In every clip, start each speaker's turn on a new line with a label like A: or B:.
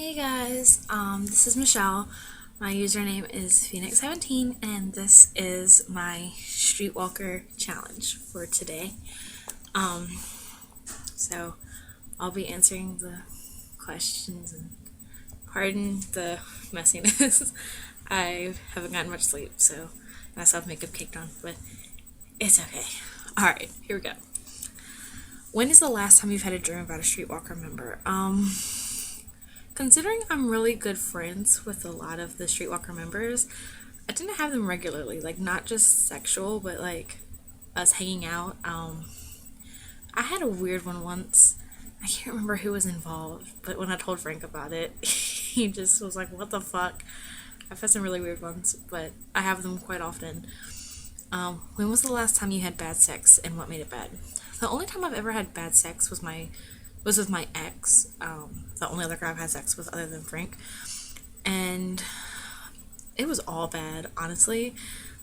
A: Hey guys, this is Michelle. My username is Phoenix17, and this is my Streetwalker challenge for today. Um, so I'll be answering the questions, and pardon the messiness. I haven't gotten much sleep, so I still have makeup caked on, but it's okay. Alright, here we go. When is the last time you've had a dream about a Streetwalker member? Considering I'm really good friends with a lot of the Streetwalker members, I tend to have them regularly, like not just sexual, but like us hanging out. I had a weird one once. I can't remember who was involved, but when I told Frank about it, he just was like, "What the fuck?" I've had some really weird ones, but I have them quite often. When was the last time you had bad sex, and what made it bad? The only time I've ever had bad sex was with my ex. The only other guy I've had sex with other than Frank, and it was all bad, honestly.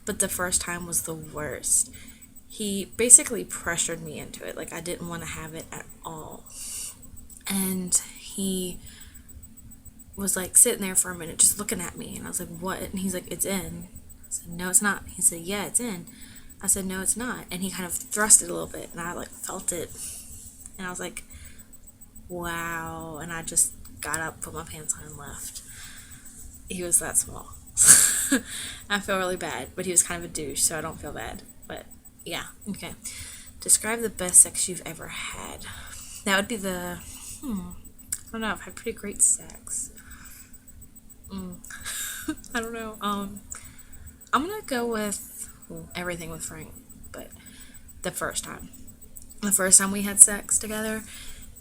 A: But the first time was the worst. He basically pressured me into it. Like I didn't want to have it at all, and he was like sitting there for a minute, just looking at me, and I was like, "What?" And he's like, "It's in." I said, "No, it's not." He said, "Yeah, it's in." I said, "No, it's not." And he kind of thrust it a little bit, and I like felt it, and I was like, "Wow!" And I just got up, put my pants on, and left. He was that small. I feel really bad, but he was kind of a douche, so I don't feel bad. But yeah, okay. Describe the best sex you've ever had. That would be I don't know. I've had pretty great sex. I don't know. I'm gonna go with everything with Frank, but the first time we had sex together,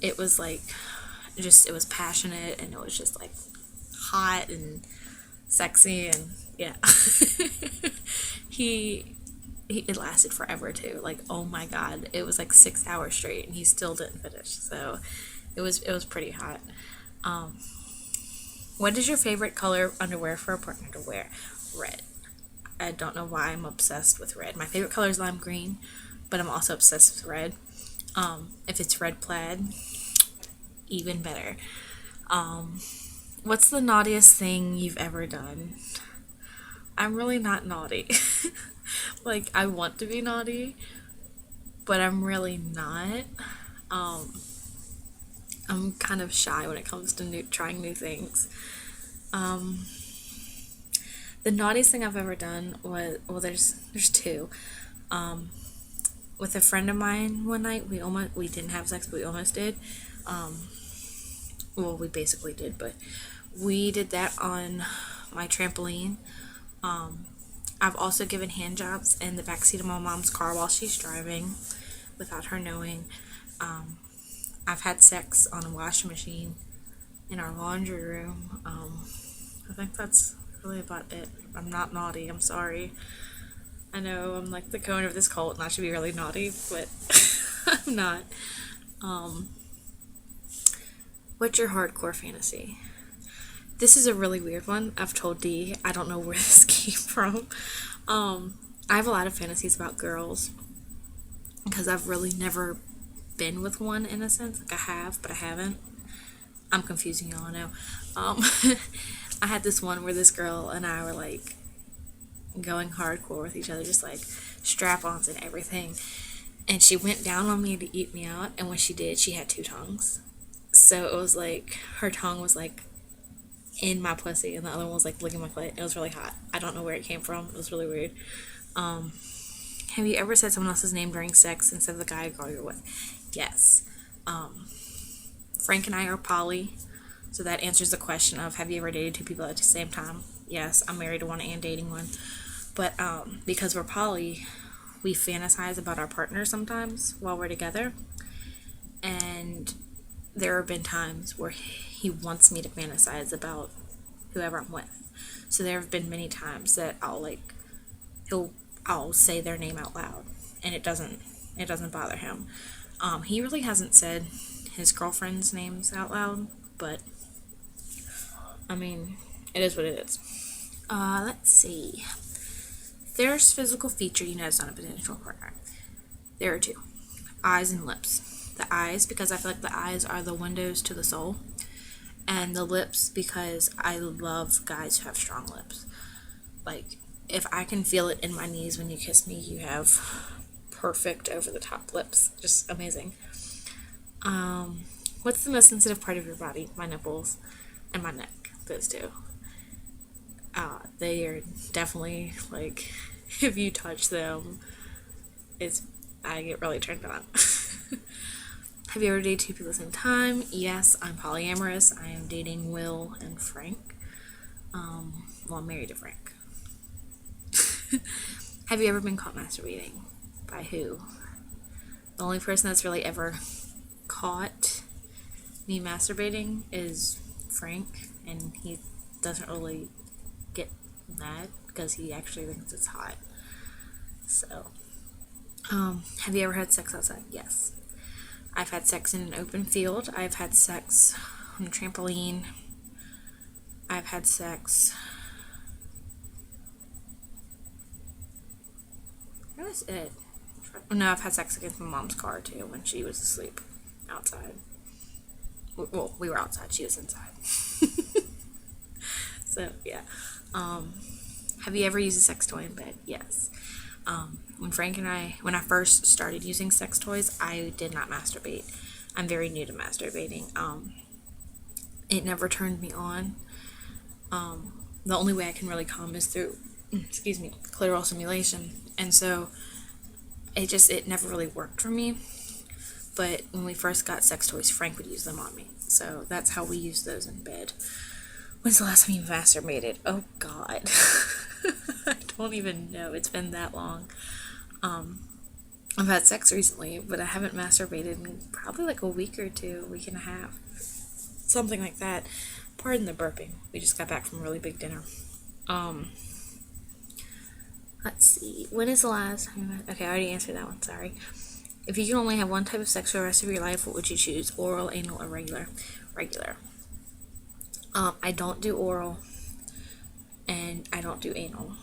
A: it was like it was passionate, and it was just like hot and sexy, and yeah. he it lasted forever too. Like, oh my god, it was like 6 hours straight, and he still didn't finish. So it was pretty hot. Um, what is your favorite color underwear for a partner to wear? Red. I don't know why I'm obsessed with red. My favorite color is lime green, but I'm also obsessed with red. If it's red plaid, even better. Um, what's the naughtiest thing you've ever done? I'm really not naughty. Like, I want to be naughty, but I'm really not. Um, I'm kind of shy when it comes to trying new things. Um, the naughtiest thing I've ever done was, well, there's two. Um, with a friend of mine one night, we didn't have sex, but we almost did. Um, well, we basically did, but we did that on my trampoline. Um, I've also given hand jobs in the backseat of my mom's car while she's driving without her knowing. Um, I've had sex on a washing machine in our laundry room. I think that's really about it. I'm not naughty, I'm sorry. I know I'm like the cone of this cult and I should be really naughty, but I'm not. Um, what's your hardcore fantasy? This is a really weird one. I've told Dee. I don't know where this came from. I have a lot of fantasies about girls because I've really never been with one in a sense. Like I have, but I haven't. I'm confusing y'all, I know. Um, I had this one where this girl and I were like going hardcore with each other, just like strap-ons and everything. And she went down on me to eat me out, and when she did, she had two tongues. So it was like her tongue was like in my pussy, and the other one was like licking my clit. It was really hot. I don't know where it came from. It was really weird. Um, have you ever said someone else's name during sex instead of the guy or girl you're with? Yes. Frank and I are poly, so that answers the question of have you ever dated two people at the same time? Yes, I'm married to one and dating one. But because we're poly, we fantasize about our partner sometimes while we're together, and there have been times where he wants me to fantasize about whoever I'm with. So there have been many times that I'll say their name out loud, and it doesn't bother him. He really hasn't said his girlfriend's names out loud, but I mean, it is what it is. Let's see. There's physical feature you know is not a potential partner. There are two: eyes and lips. The eyes, because I feel like the eyes are the windows to the soul, And the lips, because I love guys who have strong lips. Like, if I can feel it in my knees when you kiss me, you have perfect over the top lips. Just amazing. What's the most sensitive part of your body? My nipples and my neck. Those two. They are definitely, like, if you touch them, I get really turned on. Have you ever dated two people at the same time? Yes, I'm polyamorous. I am dating Will and Frank. Well, I'm married to Frank. Have you ever been caught masturbating? By who? The only person that's really ever caught me masturbating is Frank, and he doesn't really get mad because he actually thinks it's hot. So, have you ever had sex outside? Yes. I've had sex in an open field. I've had sex on a trampoline. I've had sex. That was it. No, I've had sex against my mom's car too when she was asleep outside. Well, we were outside. She was inside. So, yeah. Have you ever used a sex toy in bed? Yes. When I first started using sex toys, I did not masturbate. I'm very new to masturbating. It never turned me on. The only way I can really come is through, clitoral stimulation. And so, it never really worked for me. But when we first got sex toys, Frank would use them on me. So that's how we used those in bed. When's the last time you masturbated? Oh, God. I don't even know. It's been that long. I've had sex recently, but I haven't masturbated in probably like a week or two, a week and a half. Something like that. Pardon the burping. We just got back from a really big dinner. Let's see. When is the last time? Okay, I already answered that one. Sorry. If you could only have one type of sex for the rest of your life, what would you choose? Oral, anal, or regular? Regular. I don't do oral, and I don't do anal.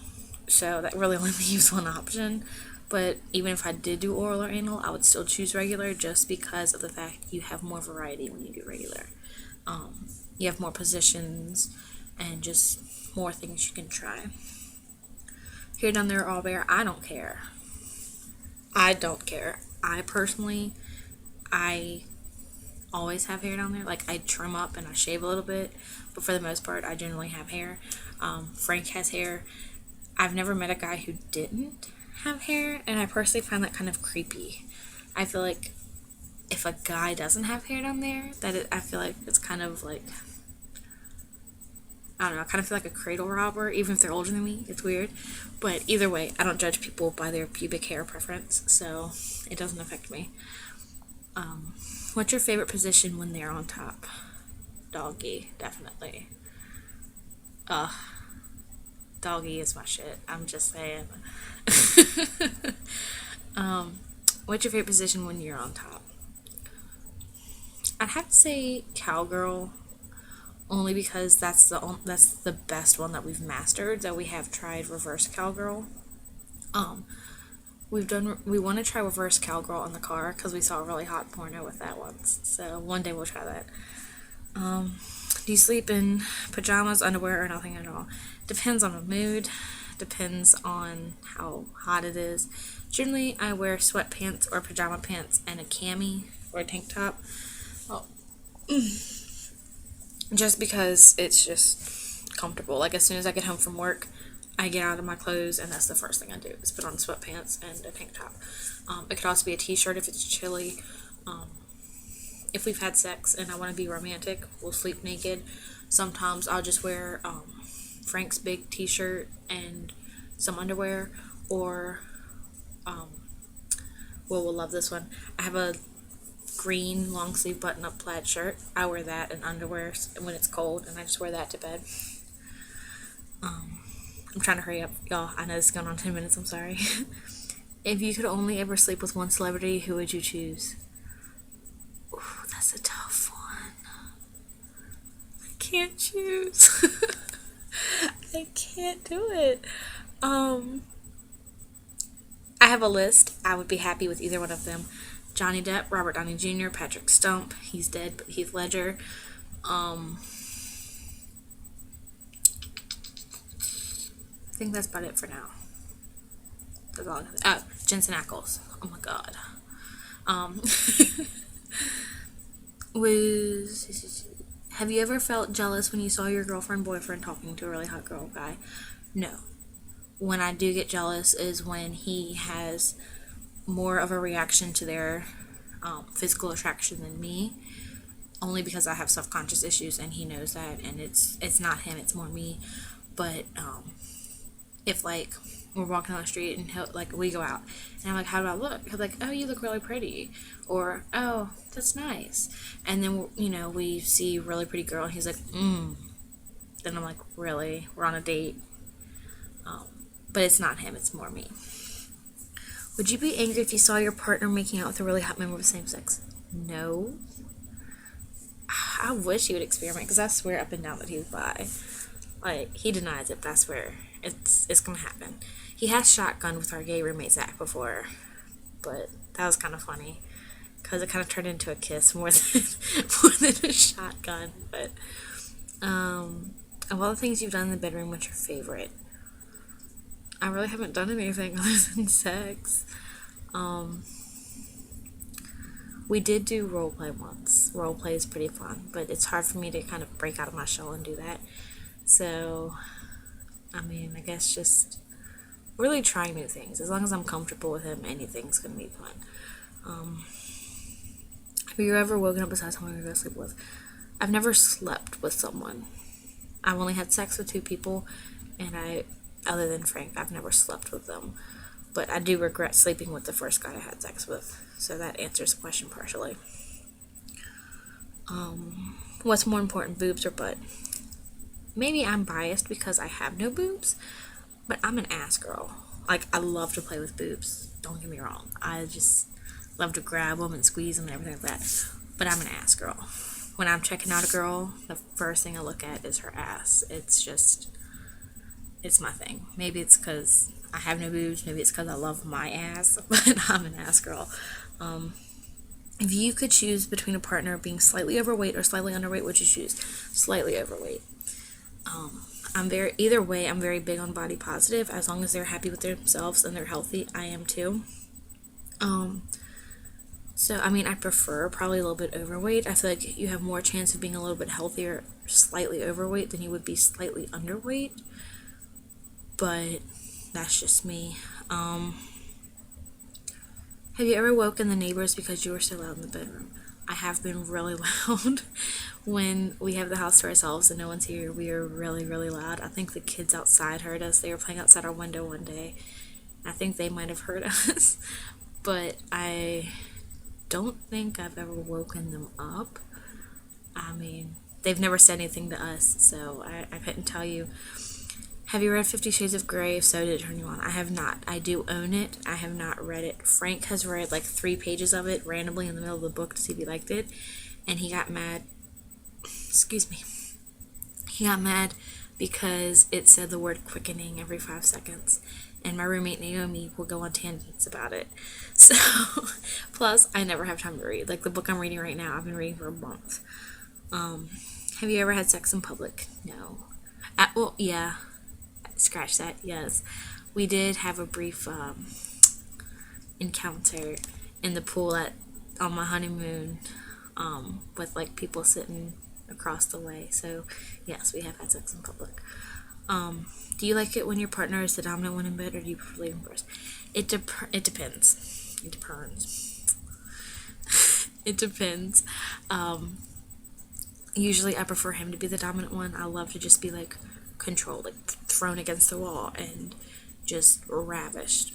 A: So that really only leaves one option. But even if I did do oral or anal, I would still choose regular just because of the fact you have more variety when you do regular. You have more positions and just more things you can try. Here, down there, all bare. I don't care. I don't care. I always have hair down there. Like, I trim up and I shave a little bit, but for the most part, I generally have hair. Frank has hair. I've never met a guy who didn't have hair, and I personally find that kind of creepy. I feel like if a guy doesn't have hair down there, I feel like it's kind of like, I don't know, I kind of feel like a cradle robber, even if they're older than me. It's weird. But either way, I don't judge people by their pubic hair preference, so it doesn't affect me. What's your favorite position when they're on top? Doggy, definitely. Doggy is my shit. I'm just saying. What's your favorite position when you're on top? I'd have to say cowgirl, only because that's the best one that we've mastered. That we have tried reverse cowgirl. We want to try reverse cowgirl in the car because we saw a really hot porno with that once. So one day we'll try that. Do you sleep in pajamas, underwear, or nothing at all? Depends on the mood. Depends on how hot it is. Generally, I wear sweatpants or pajama pants and a cami or a tank top. Just because it's just comfortable. Like, as soon as I get home from work, I get out of my clothes, and that's the first thing I do is put on sweatpants and a tank top. It could also be a t-shirt if it's chilly. If we've had sex and I want to be romantic, we'll sleep naked. Sometimes I'll just wear Frank's big t-shirt and some underwear, or we'll love this one. I have a green long sleeve button up plaid shirt. I wear that and underwear when it's cold, and I just wear that to bed. I'm trying to hurry up, y'all. I know this is going on 10 minutes. I'm sorry. If you could only ever sleep with one celebrity, who would you choose? Ooh, that's a tough one. I can't choose. I can't do it. I have a list. I would be happy with either one of them. Johnny Depp, Robert Downey Jr., Patrick Stump. He's dead, but Heath Ledger. Um, I think that's about it for now. That's all I can say. Oh, Jensen Ackles. Oh my god. Um, was have you ever felt jealous when you saw your girlfriend boyfriend talking to a really hot girl guy? No. When I do get jealous is when he has more of a reaction to their physical attraction than me, only because I have self-conscious issues and he knows that, and it's not him, it's more me. But if like we're walking on the street and he'll, like we go out and I'm like, how do I look? He'll be like, oh, you look really pretty, or oh, that's nice. And then we see a really pretty girl and he's like, then I'm like, really, we're on a date. But it's not him, it's more me. Would you be angry if you saw your partner making out with a really hot member of the same sex? No. I wish he would experiment, because I swear up and down that he's bi. Like, he denies it, but I swear it's gonna happen. He has shotgun with our gay roommate Zach before, but that was kind of funny because it kind of turned into a kiss more than a shotgun. But of all the things you've done in the bedroom, what's your favorite? I really haven't done anything other than sex. We did do role play once. Role play is pretty fun, but it's hard for me to kind of break out of my shell and do that. So, I mean, I guess just really trying new things. As long as I'm comfortable with him, anything's gonna be fun. Have you ever woken up beside someone you're gonna sleep with? I've never slept with someone. I've only had sex with 2 people, and other than Frank, I've never slept with them. But I do regret sleeping with the first guy I had sex with, so that answers the question partially. What's more important, boobs or butt? Maybe I'm biased because I have no boobs, but I'm an ass girl. Like, I love to play with boobs. Don't get me wrong. I just love to grab them and squeeze them and everything like that. But I'm an ass girl. When I'm checking out a girl, the first thing I look at is her ass. It's my thing. Maybe it's because I have no boobs. Maybe it's because I love my ass. But I'm an ass girl. If you could choose between a partner being slightly overweight or slightly underweight, would you choose? Slightly overweight. Either way, I'm very big on body positive. As long as they're happy with themselves and they're healthy, I am too. So, I mean, I prefer probably a little bit overweight. I feel like you have more chance of being a little bit healthier slightly overweight than you would be slightly underweight. But that's just me. Have you ever woken the neighbors because you were so loud in the bedroom? I have been really loud. When we have the house to ourselves and no one's here, we are really, really loud. I think the kids outside heard us. They were playing outside our window one day. I think they might have heard us. But I don't think I've ever woken them up. I mean, they've never said anything to us, so I couldn't tell you. Have you read 50 Shades of Grey? If so, did it turn you on? I have not. I do own it. I have not read it. Frank has read like 3 pages of it randomly in the middle of the book to see if he liked it, and he got mad. Excuse me. He got mad because it said the word quickening every 5 seconds, and my roommate Naomi will go on tangents about it. So, plus, I never have time to read. Like, the book I'm reading right now, I've been reading for a month. Have you ever had sex in public? No. Well, yeah. Scratch that, yes. We did have a brief encounter in the pool on my honeymoon with, like, people sitting across the way. So, yes, we have had sex in public. Do you like it when your partner is the dominant one in bed, or do you prefer leaving first? It depends. It depends. It depends. Usually I prefer him to be the dominant one. I love to just be, like, controlled, like, thrown against the wall and just ravished.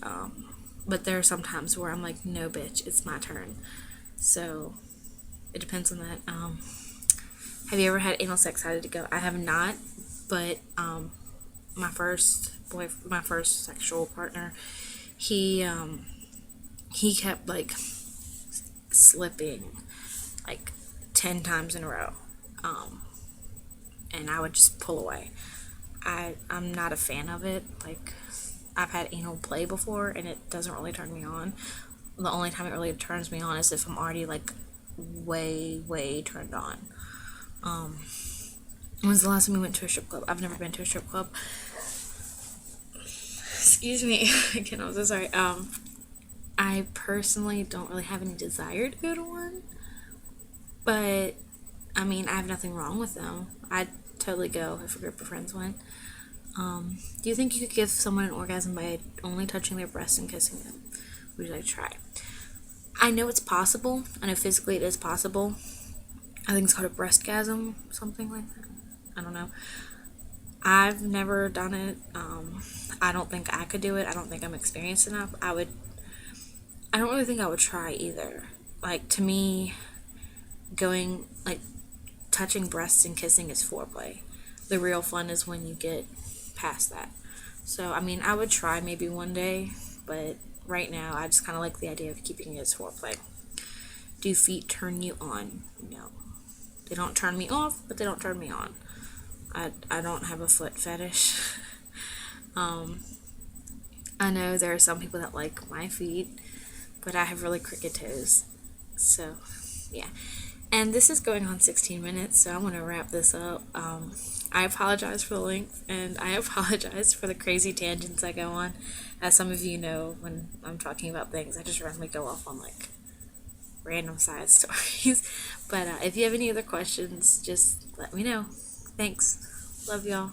A: But there are some times where I'm like, no, bitch, it's my turn. So, it depends on that. Have you ever had anal sex? How did it go? I have not, but my first sexual partner, he kept, like, slipping like 10 times in a row, and I would just pull away. I'm not a fan of it. Like, I've had anal play before and it doesn't really turn me on. The only time it really turns me on is if I'm already, like, way turned on. When's the last time you went to a strip club? I've never been to a strip club. Excuse me. Again, I'm so sorry. I personally don't really have any desire to go to one, but I mean, I have nothing wrong with them. I'd totally go if a group of friends went. Do you think you could give someone an orgasm by only touching their breasts and kissing them? Would you like to try? I know it's possible. I know physically it is possible. I think it's called a breastgasm, something like that. I don't know. I've never done it. I don't think I could do it. I don't think I'm experienced enough. I don't really think I would try either. Like, to me, going, like, touching breasts and kissing is foreplay. The real fun is when you get past that. So, I mean, I would try maybe one day, but right now I just kind of like the idea of keeping it as foreplay. Do feet turn you on? No. They don't turn me off, but they don't turn me on. I don't have a foot fetish. I know there are some people that like my feet, but I have really crooked toes. So, yeah. And this is going on 16 minutes, so I'm going to wrap this up. I apologize for the length, and I apologize for the crazy tangents I go on. As some of you know, when I'm talking about things, I just randomly go off on, like, random side stories. But if you have any other questions, just let me know. Thanks. Love y'all.